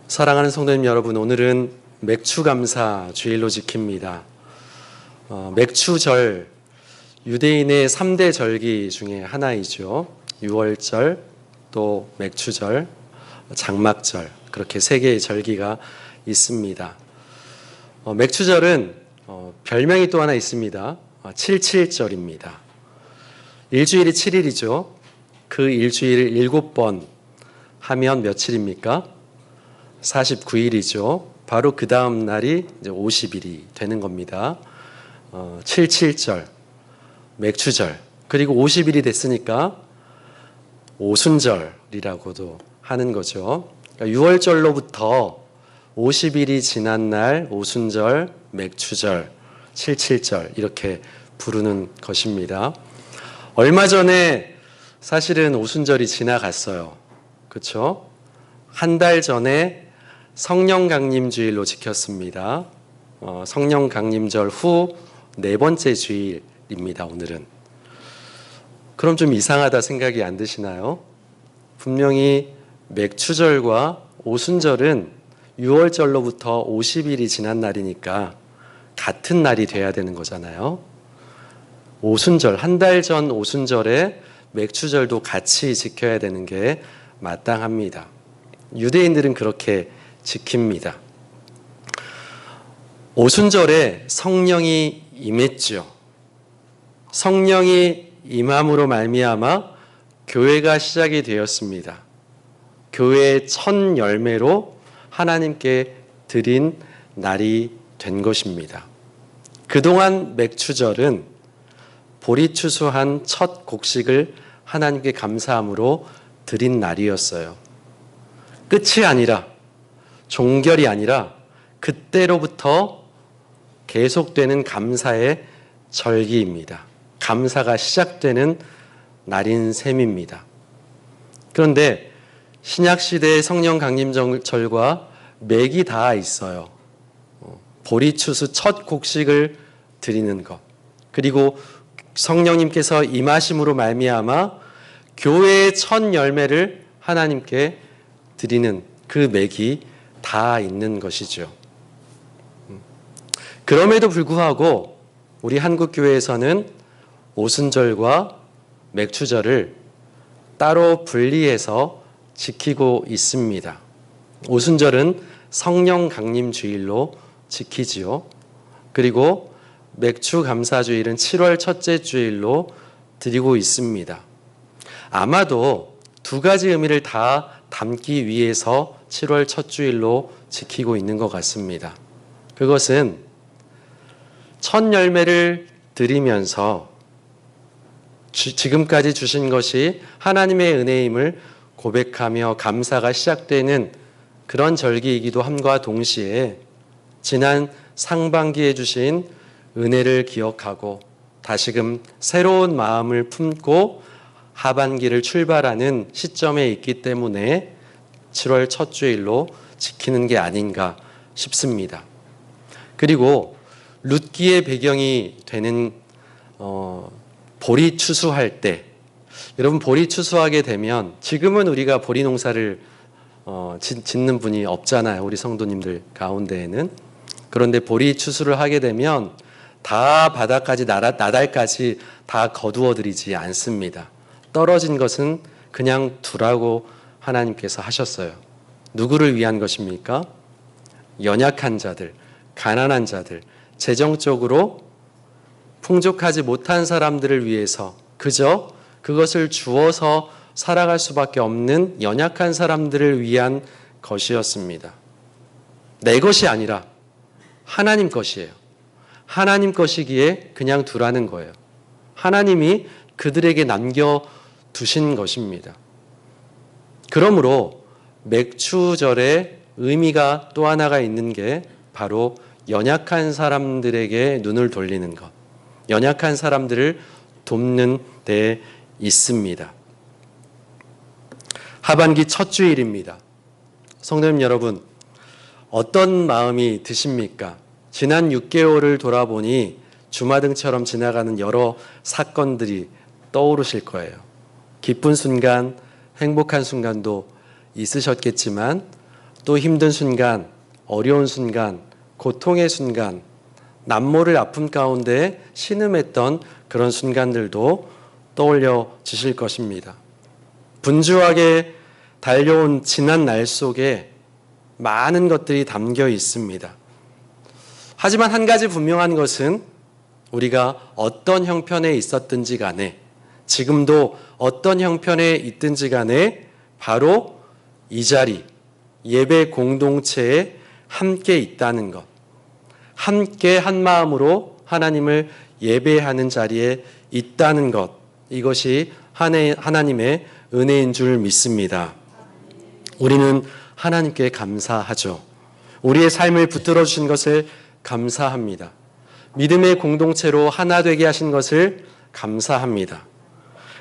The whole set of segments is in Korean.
사랑하는 성도님 여러분, 오늘은 맥추감사 주일로 지킵니다. 맥추절, 유대인의 3대 절기 중에 하나이죠. 유월절, 또 맥추절, 장막절, 그렇게 3개의 절기가 있습니다. 맥추절은 별명이 또 하나 있습니다. 77절입니다. 일주일이 7일이죠. 그 일주일을 7번 하면 며칠입니까? 49일이죠. 바로 그 다음 날이 이제 50일이 되는 겁니다. 77절, 맥추절, 그리고 50일이 됐으니까 오순절이라고도 하는 거죠. 그러니까 6월절로부터 50일이 지난 날 오순절, 맥추절, 77절 이렇게 부르는 것입니다. 얼마 전에 사실은 오순절이 지나갔어요. 그렇죠? 한 달 전에 성령강림주일로 지켰습니다. 성령강림절 후 4번째 주일입니다. 오늘은. 그럼 좀 이상하다 생각이 안 드시나요? 분명히 맥추절과 오순절은 6월절로부터 50일이 지난 날이니까 같은 날이 돼야 되는 거잖아요. 오순절, 한 달 전 오순절에 맥추절도 같이 지켜야 되는 게 마땅합니다. 유대인들은 그렇게 지킵니다. 오순절에 성령이 임했죠. 성령이 임함으로 말미암아 교회가 시작이 되었습니다. 교회의 첫 열매로 하나님께 드린 날이 된 것입니다. 그동안 맥추절은 보리추수한 첫 곡식을 하나님께 감사함으로 드린 날이었어요. 끝이 아니라, 종결이 아니라 그때로부터 계속되는 감사의 절기입니다. 감사가 시작되는 날인 셈입니다. 그런데 신약시대의 성령강림절과 맥이 닿아 있어요. 보리추수 첫 곡식을 드리는 것, 그리고 성령님께서 임하심으로 말미암아 교회의 첫 열매를 하나님께 드리는 그 맥이 다 있는 것이죠. 그럼에도 불구하고 우리 한국교회에서는 오순절과 맥추절을 따로 분리해서 지키고 있습니다. 오순절은 성령강림주일로 지키지요. 그리고 맥추감사주일은 7월 첫째 주일로 드리고 있습니다. 아마도 두 가지 의미를 다 담기 위해서 7월 첫 주일로 지키고 있는 것 같습니다. 그것은 첫 열매를 드리면서 지금까지 주신 것이 하나님의 은혜임을 고백하며 감사가 시작되는 그런 절기이기도 함과 동시에 지난 상반기에 주신 은혜를 기억하고 다시금 새로운 마음을 품고 하반기를 출발하는 시점에 있기 때문에 7월 첫 주일로 지키는 게 아닌가 싶습니다. 그리고 룻기의 배경이 되는 보리 추수할 때, 여러분 보리 추수하게 되면 지금은 우리가 보리 농사를 짓는 분이 없잖아요. 우리 성도님들 가운데에는. 그런데 보리 추수를 하게 되면 다 바닥까지 나달까지 다 거두어 드리지 않습니다. 떨어진 것은 그냥 두라고 하나님께서 하셨어요. 누구를 위한 것입니까? 연약한 자들, 가난한 자들, 재정적으로 풍족하지 못한 사람들을 위해서 그저 그것을 주어서 살아갈 수밖에 없는 연약한 사람들을 위한 것이었습니다. 내 것이 아니라 하나님 것이에요. 하나님 것이기에 그냥 두라는 거예요. 하나님이 그들에게 남겨두신 것입니다. 그러므로 맥추절의 의미가 또 하나가 있는 게 바로 연약한 사람들에게 눈을 돌리는 것, 연약한 사람들을 돕는 데 있습니다. 하반기 첫 주일입니다. 성도님 여러분, 어떤 마음이 드십니까? 지난 6개월을 돌아보니 주마등처럼 지나가는 여러 사건들이 떠오르실 거예요. 기쁜 순간, 행복한 순간도 있으셨겠지만 또 힘든 순간, 어려운 순간, 고통의 순간, 남모를 아픔 가운데 신음했던 그런 순간들도 떠올려 주실 것입니다. 분주하게 달려온 지난 날 속에 많은 것들이 담겨 있습니다. 하지만 한 가지 분명한 것은 우리가 어떤 형편에 있었든지 간에, 지금도 어떤 형편에 있든지 간에 바로 이 자리, 예배 공동체에 함께 있다는 것, 함께 한 마음으로 하나님을 예배하는 자리에 있다는 것, 이것이 하나님의 은혜인 줄 믿습니다. 우리는 하나님께 감사하죠. 우리의 삶을 붙들어 주신 것을 감사합니다. 믿음의 공동체로 하나 되게 하신 것을 감사합니다.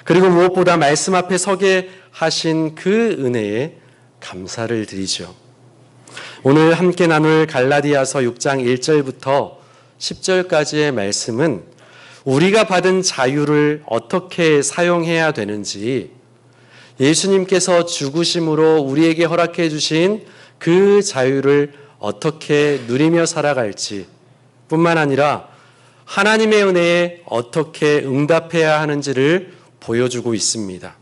그리고 무엇보다 말씀 앞에 서게 하신 그 은혜에 감사를 드리죠. 오늘 함께 나눌 갈라디아서 6장 1절부터 10절까지의 말씀은 우리가 받은 자유를 어떻게 사용해야 되는지, 예수님께서 죽으심으로 우리에게 허락해 주신 그 자유를 어떻게 누리며 살아갈지 뿐만 아니라 하나님의 은혜에 어떻게 응답해야 하는지를 보여주고 있습니다.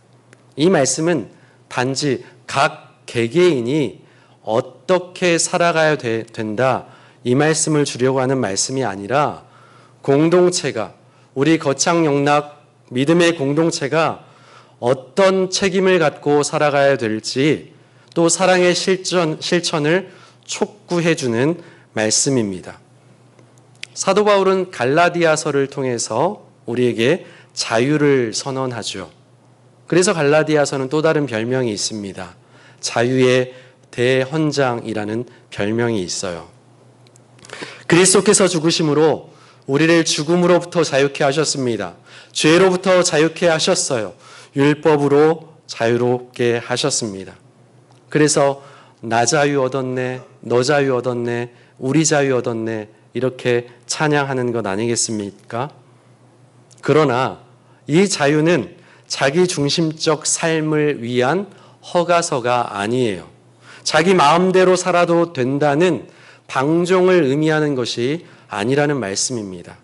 이 말씀은 단지 각 개개인이 어떻게 살아가야 된다, 이 말씀을 주려고 하는 말씀이 아니라 공동체가, 우리 거창영락 믿음의 공동체가 어떤 책임을 갖고 살아가야 될지, 또 사랑의 실천을 촉구해주는 말씀입니다. 사도 바울은 갈라디아서를 통해서 우리에게 자유를 선언하죠. 그래서 갈라디아서는 또 다른 별명이 있습니다. 자유의 대헌장이라는 별명이 있어요. 그리스도께서 죽으심으로 우리를 죽음으로부터 자유케 하셨습니다. 죄로부터 자유케 하셨어요. 율법으로 자유롭게 하셨습니다. 그래서 나 자유 얻었네, 너 자유 얻었네, 우리 자유 얻었네, 이렇게 찬양하는 것 아니겠습니까? 그러나 이 자유는 자기 중심적 삶을 위한 허가서가 아니에요. 자기 마음대로 살아도 된다는 방종을 의미하는 것이 아니라는 말씀입니다.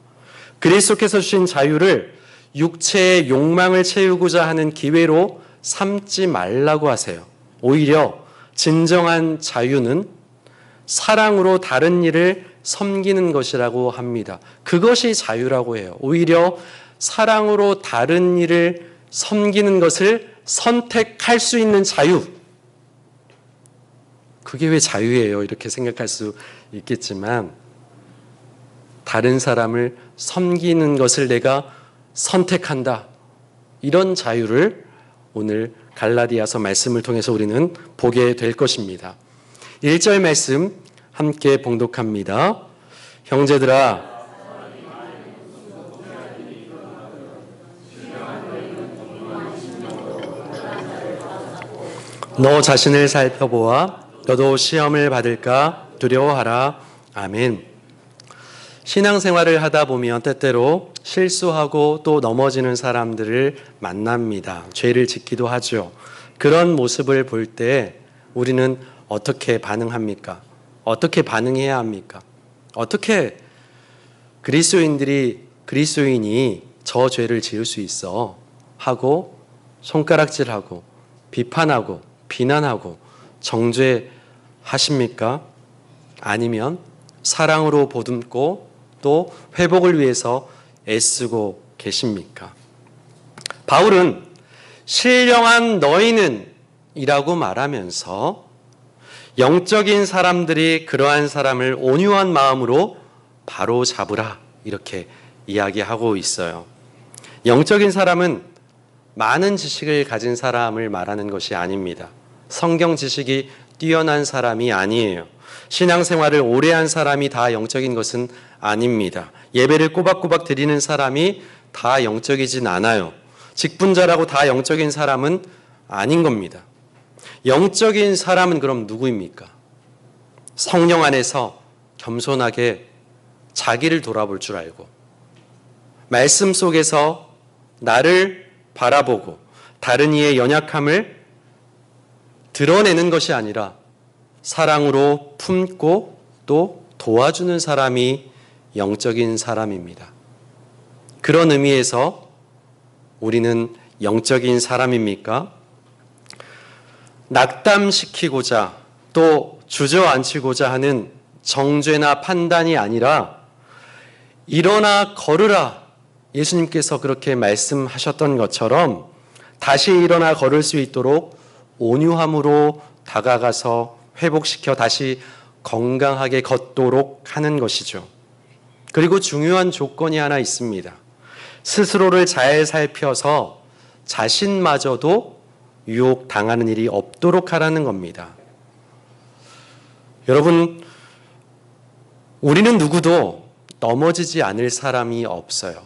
그리스도께서 주신 자유를 육체의 욕망을 채우고자 하는 기회로 삼지 말라고 하세요. 오히려 진정한 자유는 사랑으로 다른 일을 섬기는 것이라고 합니다. 그것이 자유라고 해요. 오히려 사랑으로 다른 일을 섬기는 것을 선택할 수 있는 자유. 그게 왜 자유예요? 이렇게 생각할 수 있겠지만, 다른 사람을 섬기는 것을 내가 선택한다, 이런 자유를 오늘 갈라디아서 말씀을 통해서 우리는 보게 될 것입니다. 1절 말씀 함께 봉독합니다. 형제들아, 너 자신을 살펴보아 너도 시험을 받을까 두려워하라. 아멘. 신앙생활을 하다 보면 때때로 실수하고 또 넘어지는 사람들을 만납니다. 죄를 짓기도 하죠. 그런 모습을 볼 때 우리는 어떻게 반응합니까? 어떻게 반응해야 합니까? 어떻게 그리스도인이 저 죄를 지을 수 있어 하고 손가락질하고 비판하고 비난하고 정죄하십니까? 아니면 사랑으로 보듬고 또 회복을 위해서 애쓰고 계십니까? 바울은 신령한 너희는 이라고 말하면서 영적인 사람들이 그러한 사람을 온유한 마음으로 바로 잡으라, 이렇게 이야기하고 있어요. 영적인 사람은 많은 지식을 가진 사람을 말하는 것이 아닙니다. 성경 지식이 뛰어난 사람이 아니에요. 신앙생활을 오래 한 사람이 다 영적인 것은 아닙니다. 예배를 꼬박꼬박 드리는 사람이 다 영적이진 않아요. 직분자라고 다 영적인 사람은 아닌 겁니다. 영적인 사람은 그럼 누구입니까? 성령 안에서 겸손하게 자기를 돌아볼 줄 알고, 말씀 속에서 나를 바라보고 다른 이의 연약함을 드러내는 것이 아니라 사랑으로 품고 또 도와주는 사람이 영적인 사람입니다. 그런 의미에서 우리는 영적인 사람입니까? 낙담시키고자 또 주저앉히고자 하는 정죄나 판단이 아니라 일어나 걸으라. 예수님께서 그렇게 말씀하셨던 것처럼 다시 일어나 걸을 수 있도록 온유함으로 다가가서 회복시켜 다시 건강하게 걷도록 하는 것이죠. 그리고 중요한 조건이 하나 있습니다. 스스로를 잘 살펴서 자신마저도 유혹당하는 일이 없도록 하라는 겁니다. 여러분, 우리는 누구도 넘어지지 않을 사람이 없어요.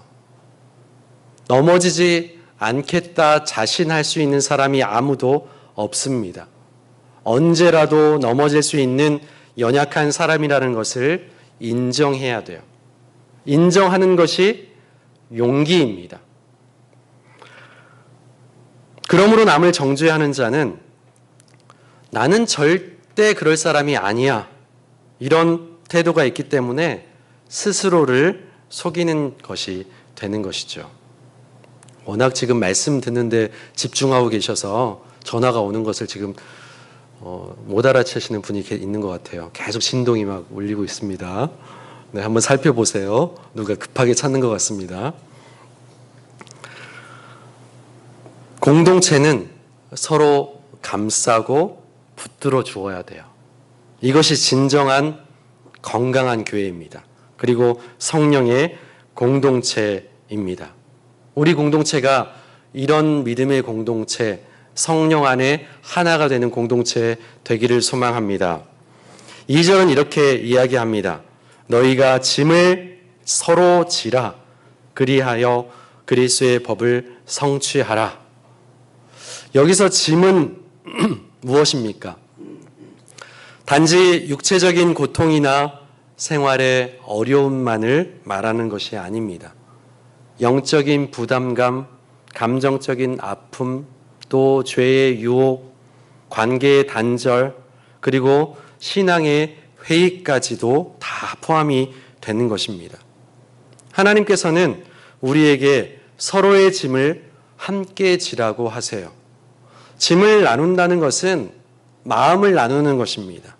넘어지지 않겠다 자신할 수 있는 사람이 아무도 없습니다. 언제라도 넘어질 수 있는 연약한 사람이라는 것을 인정해야 돼요. 인정하는 것이 용기입니다. 그러므로 남을 정죄하는 자는 나는 절대 그럴 사람이 아니야. 이런 태도가 있기 때문에 스스로를 속이는 것이 되는 것이죠. 워낙 지금 말씀 듣는데 집중하고 계셔서 전화가 오는 것을 지금 못 알아채시는 분이 있는 것 같아요. 계속 신동이 막 울리고 있습니다. 네, 한번 살펴보세요. 누가 급하게 찾는 것 같습니다. 공동체는 서로 감싸고 붙들어 주어야 돼요. 이것이 진정한 건강한 교회입니다. 그리고 성령의 공동체입니다. 우리 공동체가 이런 믿음의 공동체, 성령 안에 하나가 되는 공동체 되기를 소망합니다. 2절은 이렇게 이야기합니다. 너희가 짐을 서로 지라 그리하여 그리스도의 법을 성취하라. 여기서 짐은 무엇입니까? 단지 육체적인 고통이나 생활의 어려움만을 말하는 것이 아닙니다. 영적인 부담감, 감정적인 아픔, 또 죄의 유혹, 관계의 단절, 그리고 신앙의 회의까지도 다 포함이 되는 것입니다. 하나님께서는 우리에게 서로의 짐을 함께 지라고 하세요. 짐을 나눈다는 것은 마음을 나누는 것입니다.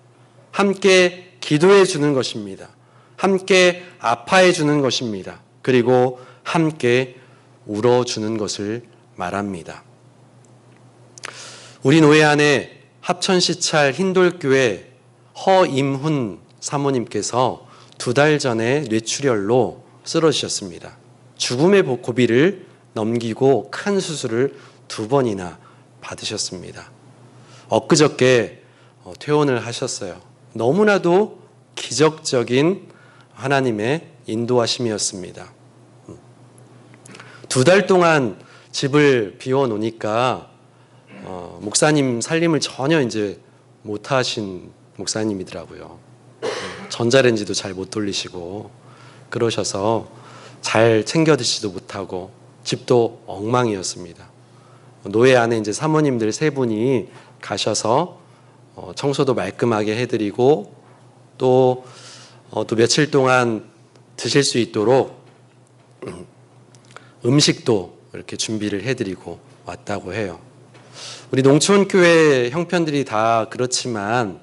함께 기도해 주는 것입니다. 함께 아파해 주는 것입니다. 그리고 함께 울어주는 것을 말합니다. 우리 노회 안에 합천시찰 흰돌교회 허임훈 사모님께서 2달 전에 뇌출혈로 쓰러지셨습니다. 죽음의 고비를 넘기고 큰 수술을 2번이나 받으셨습니다. 엊그저께 퇴원을 하셨어요. 너무나도 기적적인 하나님의 인도하심이었습니다. 2달 동안 집을 비워놓으니까 목사님 살림을 전혀 이제 못하신 목사님이더라고요. 전자레인지도 잘 못 돌리시고 그러셔서 잘 챙겨 드시지도 못하고 집도 엉망이었습니다. 노회 안에 이제 사모님들 3분이 가셔서 청소도 말끔하게 해드리고 또 며칠 동안 드실 수 있도록 음식도 이렇게 준비를 해드리고 왔다고 해요. 우리 농촌교회 형편들이 다 그렇지만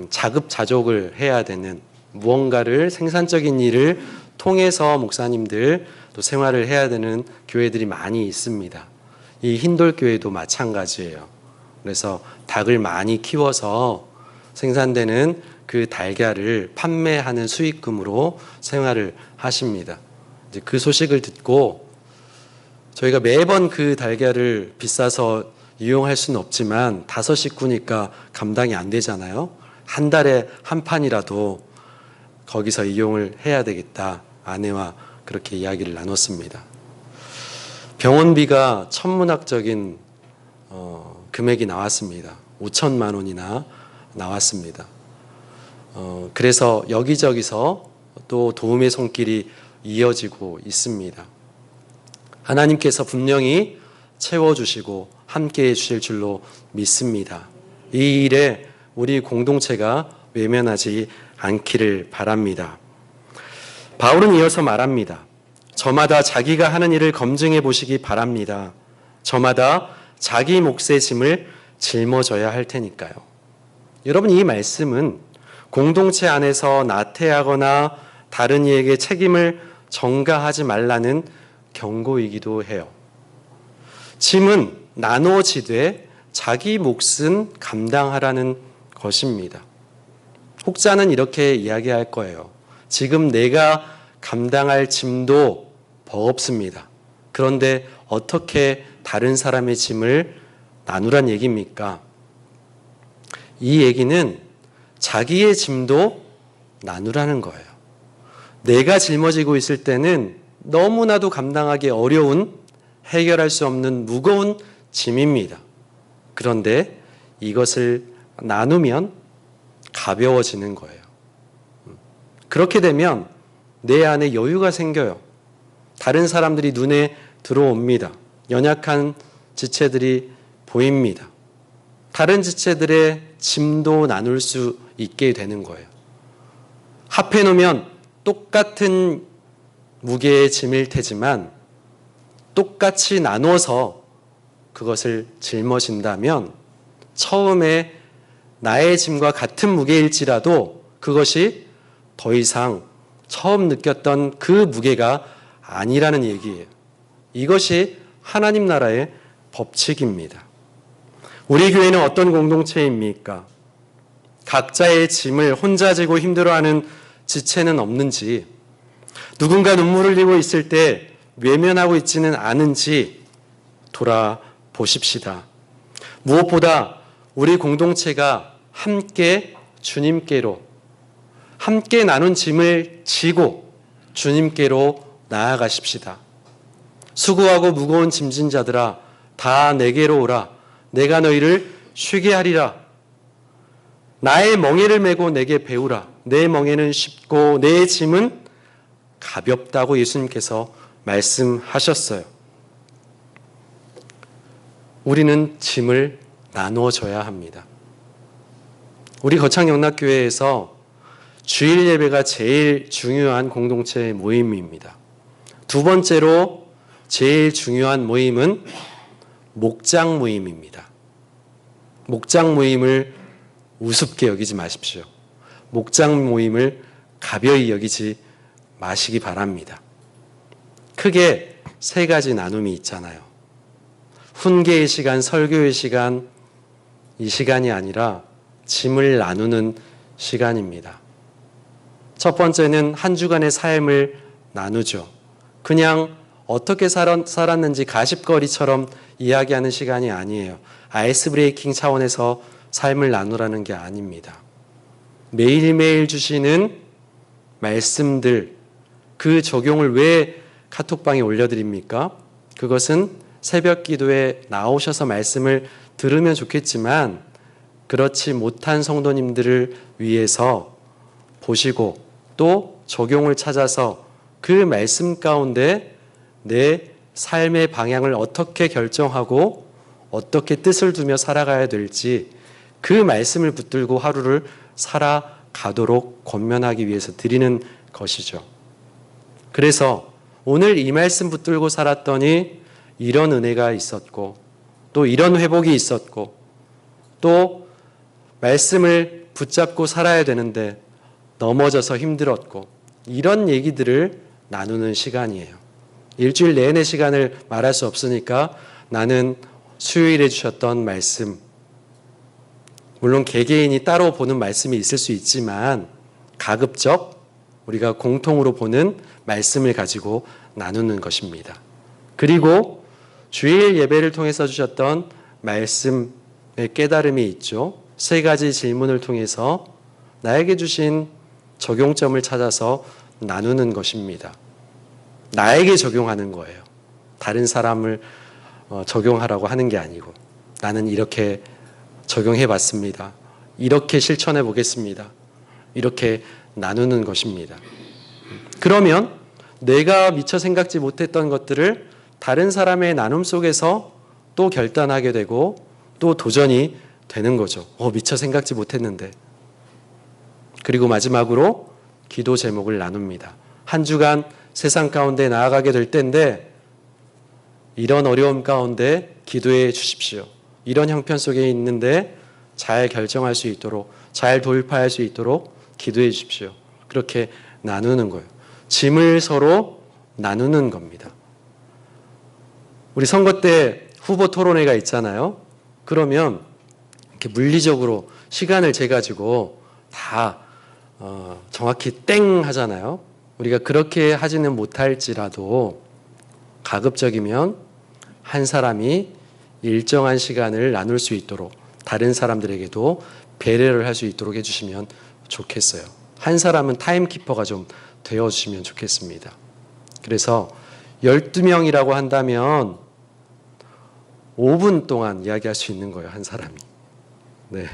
자급자족을 해야 되는 무언가를 생산적인 일을 통해서 목사님들 또 생활을 해야 되는 교회들이 많이 있습니다. 이 흰돌교회도 마찬가지예요. 그래서 닭을 많이 키워서 생산되는 그 달걀을 판매하는 수익금으로 생활을 하십니다. 이제 그 소식을 듣고 저희가 매번 그 달걀을 비싸서 이용할 수는 없지만 5 식구니까 감당이 안 되잖아요. 한 달에 한 판이라도 거기서 이용을 해야 되겠다. 아내와 그렇게 이야기를 나눴습니다. 병원비가 천문학적인 금액이 나왔습니다. 5천만 원이나 나왔습니다. 그래서 여기저기서 또 도움의 손길이 이어지고 있습니다. 하나님께서 분명히 채워주시고 함께해 주실 줄로 믿습니다. 이 일에 우리 공동체가 외면하지 않기를 바랍니다. 바울은 이어서 말합니다. 저마다 자기가 하는 일을 검증해 보시기 바랍니다. 저마다 자기 몫의 짐을 짊어져야 할 테니까요. 여러분, 이 말씀은 공동체 안에서 나태하거나 다른 이에게 책임을 전가하지 말라는 경고이기도 해요. 짐은 나누어지되 자기 몫은 감당하라는 것입니다. 혹자는 이렇게 이야기할 거예요. 지금 내가 감당할 짐도 버겁습니다. 그런데 어떻게 다른 사람의 짐을 나누란 얘기입니까? 이 얘기는 자기의 짐도 나누라는 거예요. 내가 짊어지고 있을 때는 너무나도 감당하기 어려운, 해결할 수 없는 무거운 짐입니다. 그런데 이것을 나누면 가벼워지는 거예요. 그렇게 되면 내 안에 여유가 생겨요. 다른 사람들이 눈에 들어옵니다. 연약한 지체들이 보입니다. 다른 지체들의 짐도 나눌 수 있게 되는 거예요. 합해 놓으면 똑같은 무게의 짐일 테지만 똑같이 나눠서 그것을 짊어진다면 처음에 나의 짐과 같은 무게일지라도 그것이 더 이상 처음 느꼈던 그 무게가 아니라는 얘기예요. 이것이 하나님 나라의 법칙입니다. 우리 교회는 어떤 공동체입니까? 각자의 짐을 혼자 지고 힘들어하는 지체는 없는지, 누군가 눈물을 흘리고 있을 때 외면하고 있지는 않은지 돌아보십시다. 무엇보다 우리 공동체가 함께 주님께로, 함께 나눈 짐을 지고 주님께로 나아가십시다. 수고하고 무거운 짐진 자들아, 다 내게로 오라. 내가 너희를 쉬게 하리라. 나의 멍에를 메고 내게 배우라. 내 멍에는 쉽고 내 짐은 가볍다고 예수님께서 말씀하셨어요. 우리는 짐을 나누어 줘야 합니다. 우리 거창영락교회에서 주일 예배가 제일 중요한 공동체 모임입니다. 두 번째로 제일 중요한 모임은 목장 모임입니다. 목장 모임을 우습게 여기지 마십시오. 목장 모임을 가벼이 여기지 마시기 바랍니다. 크게 세 가지 나눔이 있잖아요. 훈계의 시간, 설교의 시간, 이 시간이 아니라 짐을 나누는 시간입니다. 첫 번째는 한 주간의 삶을 나누죠. 그냥 어떻게 살았는지 가십거리처럼 이야기하는 시간이 아니에요. 아이스 브레이킹 차원에서 삶을 나누라는 게 아닙니다. 매일매일 주시는 말씀들, 그 적용을 왜 카톡방에 올려드립니까? 그것은 새벽 기도에 나오셔서 말씀을 들으면 좋겠지만 그렇지 못한 성도님들을 위해서 보시고 또 적용을 찾아서 그 말씀 가운데 내 삶의 방향을 어떻게 결정하고 어떻게 뜻을 두며 살아가야 될지 그 말씀을 붙들고 하루를 살아가도록 권면하기 위해서 드리는 것이죠. 그래서 오늘 이 말씀 붙들고 살았더니 이런 은혜가 있었고 또 이런 회복이 있었고 또 말씀을 붙잡고 살아야 되는데 넘어져서 힘들었고 이런 얘기들을 나누는 시간이에요. 일주일 내내 시간을 말할 수 없으니까 나는 수요일에 주셨던 말씀, 물론 개개인이 따로 보는 말씀이 있을 수 있지만 가급적 우리가 공통으로 보는 말씀을 가지고 나누는 것입니다. 그리고 주일 예배를 통해서 주셨던 말씀의 깨달음이 있죠. 세 가지 질문을 통해서 나에게 주신 적용점을 찾아서 나누는 것입니다. 나에게 적용하는 거예요. 다른 사람을 적용하라고 하는 게 아니고 나는 이렇게 적용해 봤습니다. 이렇게 실천해 보겠습니다. 이렇게 나누는 것입니다. 그러면 내가 미처 생각지 못했던 것들을 다른 사람의 나눔 속에서 또 결단하게 되고 또 도전이 되는 거죠. 미처 생각지 못했는데. 그리고 마지막으로 기도 제목을 나눕니다. 한 주간 세상 가운데 나아가게 될 때인데 이런 어려움 가운데 기도해 주십시오. 이런 형편 속에 있는데 잘 결정할 수 있도록, 잘 돌파할 수 있도록 기도해 주십시오. 그렇게 나누는 거예요. 짐을 서로 나누는 겁니다. 우리 선거 때 후보 토론회가 있잖아요. 그러면 이렇게 물리적으로 시간을 재가지고 다 정확히 땡 하잖아요. 우리가 그렇게 하지는 못할지라도 가급적이면 한 사람이 일정한 시간을 나눌 수 있도록 다른 사람들에게도 배려를 할 수 있도록 해주시면 좋겠어요. 한 사람은 타임키퍼가 좀 되어주시면 좋겠습니다. 그래서 12명이라고 한다면 5분 동안 이야기할 수 있는 거예요. 한 사람이. 네.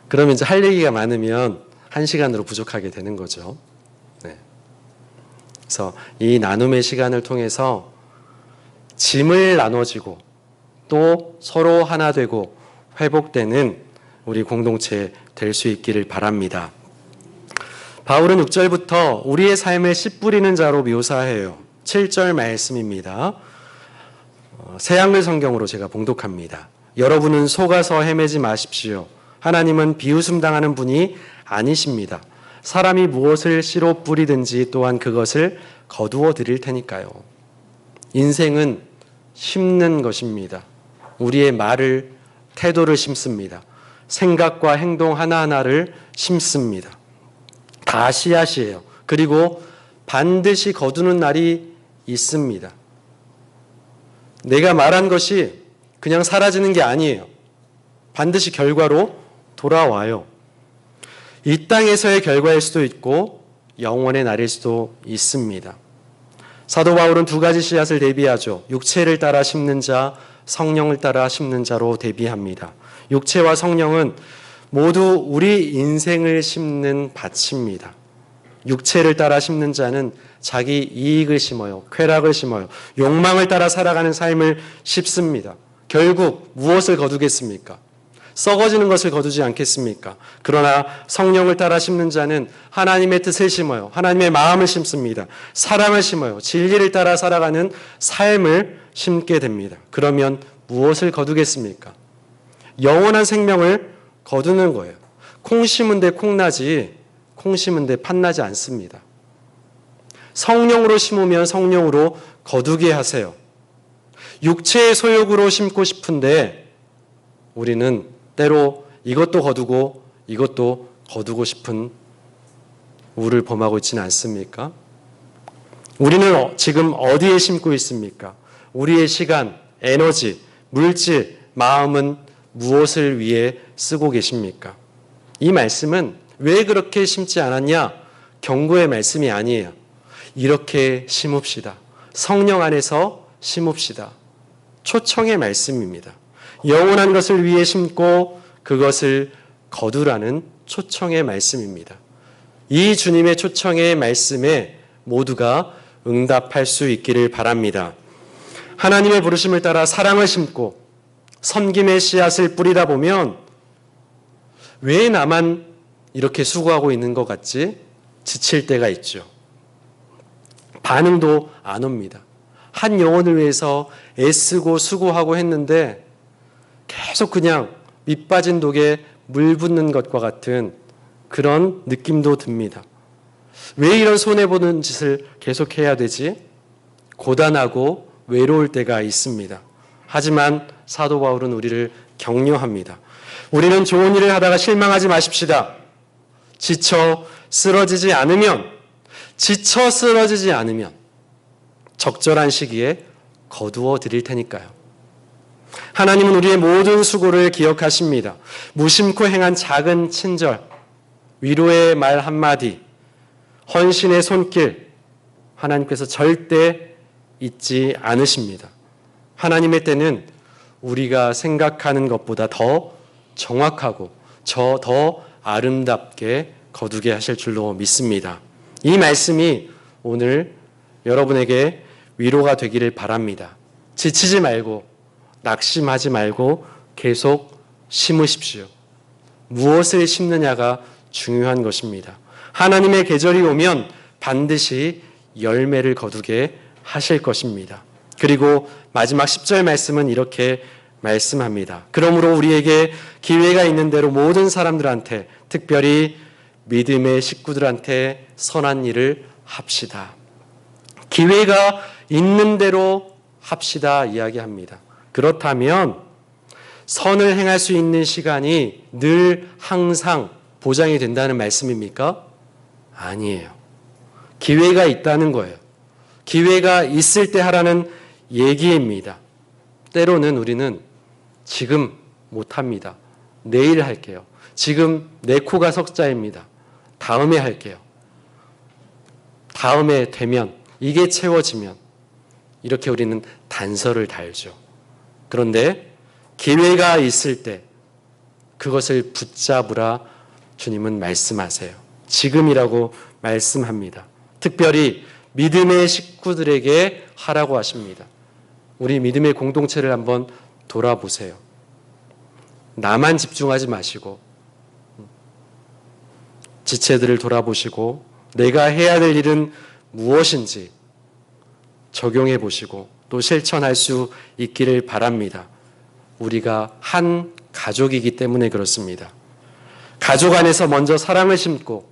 그러면 이제 할 얘기가 많으면 1시간으로 부족하게 되는 거죠. 네. 그래서 이 나눔의 시간을 통해서 짐을 나눠지고 또 서로 하나 되고 회복되는 우리 공동체 될 수 있기를 바랍니다. 바울은 6절부터 우리의 삶을 씨 뿌리는 자로 묘사해요. 7절 말씀입니다. 새한글 성경으로 제가 봉독합니다. 여러분은 속아서 헤매지 마십시오. 하나님은 비웃음 당하는 분이 아니십니다. 사람이 무엇을 씨로 뿌리든지 또한 그것을 거두어 드릴 테니까요. 인생은 심는 것입니다. 우리의 말을, 태도를 심습니다. 생각과 행동 하나하나를 심습니다. 다 씨앗이에요. 그리고 반드시 거두는 날이 있습니다. 내가 말한 것이 그냥 사라지는 게 아니에요. 반드시 결과로 돌아와요. 이 땅에서의 결과일 수도 있고 영원의 날일 수도 있습니다. 사도 바울은 두 가지 씨앗을 대비하죠. 육체를 따라 심는 자, 성령을 따라 심는 자로 대비합니다. 육체와 성령은 모두 우리 인생을 심는 밭입니다. 육체를 따라 심는 자는 자기 이익을 심어요. 쾌락을 심어요. 욕망을 따라 살아가는 삶을 심습니다. 결국 무엇을 거두겠습니까? 썩어지는 것을 거두지 않겠습니까? 그러나 성령을 따라 심는 자는 하나님의 뜻을 심어요. 하나님의 마음을 심습니다. 사랑을 심어요. 진리를 따라 살아가는 삶을 심게 됩니다. 그러면 무엇을 거두겠습니까? 영원한 생명을 거두는 거예요. 콩 심은 데 콩나지 콩 심은 데 팥나지 않습니다. 성령으로 심으면 성령으로 거두게 하세요. 육체의 소욕으로 심고 싶은데 우리는 때로 이것도 거두고 이것도 거두고 싶은 우를 범하고 있지는 않습니까? 우리는 지금 어디에 심고 있습니까? 우리의 시간, 에너지, 물질, 마음은 무엇을 위해 쓰고 계십니까? 이 말씀은 왜 그렇게 심지 않았냐? 경고의 말씀이 아니에요. 이렇게 심읍시다. 성령 안에서 심읍시다. 초청의 말씀입니다. 영원한 것을 위해 심고 그것을 거두라는 초청의 말씀입니다. 이 주님의 초청의 말씀에 모두가 응답할 수 있기를 바랍니다. 하나님의 부르심을 따라 사랑을 심고 섬김의 씨앗을 뿌리다 보면 왜 나만 이렇게 수고하고 있는 것 같지? 지칠 때가 있죠. 반응도 안 옵니다. 한 영혼을 위해서 애쓰고 수고하고 했는데 계속 그냥 밑 빠진 독에 물 붓는 것과 같은 그런 느낌도 듭니다. 왜 이런 손해보는 짓을 계속해야 되지? 고단하고 외로울 때가 있습니다. 하지만 사도 바울은 우리를 격려합니다. 우리는 좋은 일을 하다가 실망하지 마십시다. 지쳐 쓰러지지 않으면 적절한 시기에 거두어 드릴 테니까요. 하나님은 우리의 모든 수고를 기억하십니다. 무심코 행한 작은 친절, 위로의 말 한마디, 헌신의 손길, 하나님께서 절대 잊지 않으십니다. 하나님의 때는 우리가 생각하는 것보다 더 정확하고 더 아름답게 거두게 하실 줄로 믿습니다. 이 말씀이 오늘 여러분에게 위로가 되기를 바랍니다. 지치지 말고 낙심하지 말고 계속 심으십시오. 무엇을 심느냐가 중요한 것입니다. 하나님의 계절이 오면 반드시 열매를 거두게 하실 것입니다. 그리고 마지막 10절 말씀은 이렇게 말씀합니다. 그러므로 우리에게 기회가 있는 대로 모든 사람들한테, 특별히 믿음의 식구들한테 선한 일을 합시다. 기회가 있는 대로 합시다 이야기합니다. 그렇다면 선을 행할 수 있는 시간이 늘 항상 보장이 된다는 말씀입니까? 아니에요. 기회가 있다는 거예요. 기회가 있을 때 하라는 얘기입니다. 때로는 우리는 지금 못합니다. 내일 할게요. 지금 내 코가 석자입니다. 다음에 할게요. 다음에 되면, 이게 채워지면, 이렇게 우리는 단서를 달죠. 그런데 기회가 있을 때 그것을 붙잡으라 주님은 말씀하세요. 지금이라고 말씀합니다. 특별히 믿음의 식구들에게 하라고 하십니다. 우리 믿음의 공동체를 한번 돌아보세요. 나만 집중하지 마시고 지체들을 돌아보시고 내가 해야 될 일은 무엇인지 적용해 보시고 또 실천할 수 있기를 바랍니다. 우리가 한 가족이기 때문에 그렇습니다. 가족 안에서 먼저 사랑을 심고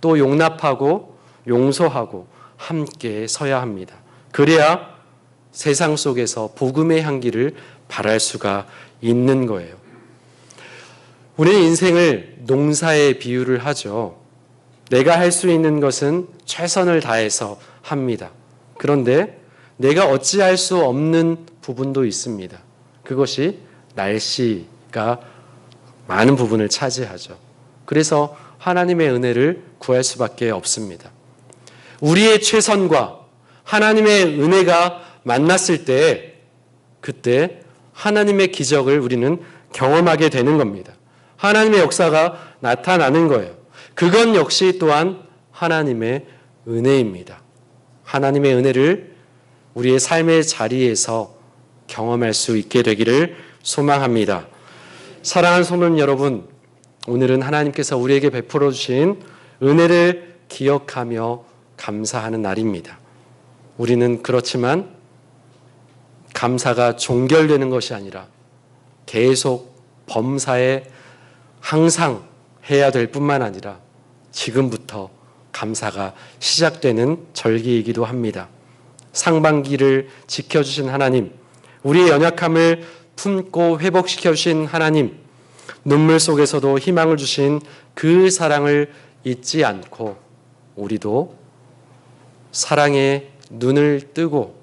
또 용납하고 용서하고 함께 서야 합니다. 그래야 세상 속에서 복음의 향기를 발할 수가 있는 거예요. 우리는 인생을 농사에 비유를 하죠. 내가 할 수 있는 것은 최선을 다해서 합니다. 그런데 내가 어찌할 수 없는 부분도 있습니다. 그것이 날씨가 많은 부분을 차지하죠. 그래서 하나님의 은혜를 구할 수밖에 없습니다. 우리의 최선과 하나님의 은혜가 만났을 때 그때 하나님의 기적을 우리는 경험하게 되는 겁니다. 하나님의 역사가 나타나는 거예요. 그건 역시 또한 하나님의 은혜입니다. 하나님의 은혜를 우리의 삶의 자리에서 경험할 수 있게 되기를 소망합니다. 사랑하는 성도님 여러분, 오늘은 하나님께서 우리에게 베풀어 주신 은혜를 기억하며 감사하는 날입니다. 우리는 그렇지만 감사가 종결되는 것이 아니라 계속 범사에 항상 해야 될 뿐만 아니라 지금부터 감사가 시작되는 절기이기도 합니다. 상반기를 지켜주신 하나님, 우리의 연약함을 품고 회복시켜 주신 하나님, 눈물 속에서도 희망을 주신 그 사랑을 잊지 않고 우리도 사랑의 눈을 뜨고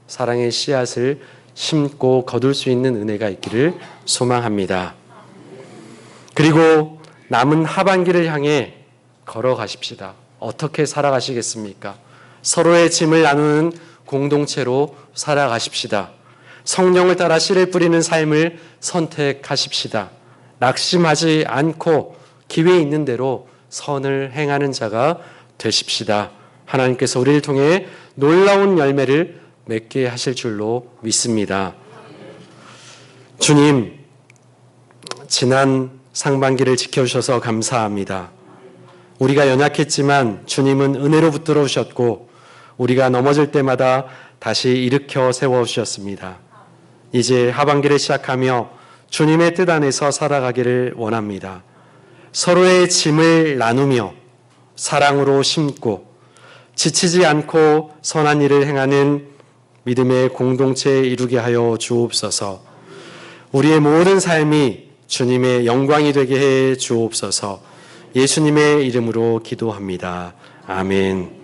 사랑의 씨앗을 심고 거둘 수 있는 은혜가 있기를 소망합니다. 그리고 남은 하반기를 향해 걸어가십시다. 어떻게 살아가시겠습니까? 서로의 짐을 나누는 공동체로 살아가십시다. 성령을 따라 씨를 뿌리는 삶을 선택하십시다. 낙심하지 않고 기회 있는 대로 선을 행하는 자가 되십시다. 하나님께서 우리를 통해 놀라운 열매를 맺게 하실 줄로 믿습니다. 주님, 지난 상반기를 지켜주셔서 감사합니다. 우리가 연약했지만 주님은 은혜로 붙들어 주셨고 우리가 넘어질 때마다 다시 일으켜 세워주셨습니다. 이제 하반기를 시작하며 주님의 뜻 안에서 살아가기를 원합니다. 서로의 짐을 나누며 사랑으로 심고 지치지 않고 선한 일을 행하는 믿음의 공동체에 이루게 하여 주옵소서. 우리의 모든 삶이 주님의 영광이 되게 해 주옵소서. 예수님의 이름으로 기도합니다. 아멘.